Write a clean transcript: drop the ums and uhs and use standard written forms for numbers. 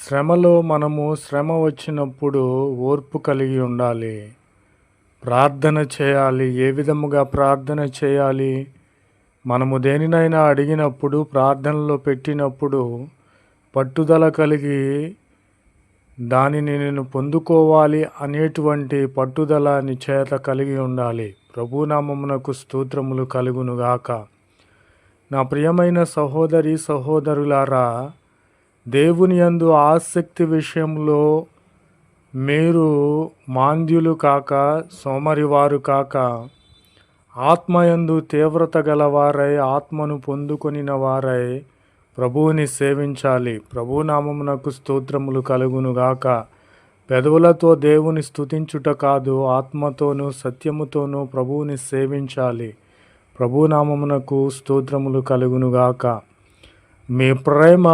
శ్రమలో మనము శ్రమ వచ్చినప్పుడు ఓర్పు కలిగి ఉండాలి. ప్రార్థన చేయాలి. ఏ విధముగా ప్రార్థన చేయాలి? మనము దేనినైనా అడిగినప్పుడు, ప్రార్థనలో పెట్టినప్పుడు పట్టుదల కలిగి దానిని నేను పొందుకోవాలి అనేటువంటి పట్టుదల నీ చేత కలిగి ఉండాలి. ప్రభునామమునకు స్తోత్రములు కలుగునుగాక. నా ప్రియమైన సహోదరి సహోదరులారా, దేవుని యందు ఆసక్తి విషయంలో మీరు మాంద్యులు కాక, సోమరివారు కాక, ఆత్మయందు తీవ్రత గలవారై, ఆత్మను పొందుకొనిన వారై ప్రభువుని సేవించాలి. ప్రభునామమునకు స్తోత్రములు కలుగునుగాక. పెదవులతో దేవుని స్తుతించుట కాదు, ఆత్మతోనూ సత్యముతోనూ ప్రభువుని సేవించాలి. ప్రభునామమునకు స్తోత్రములు కలుగునుగాక. మీ ప్రేమ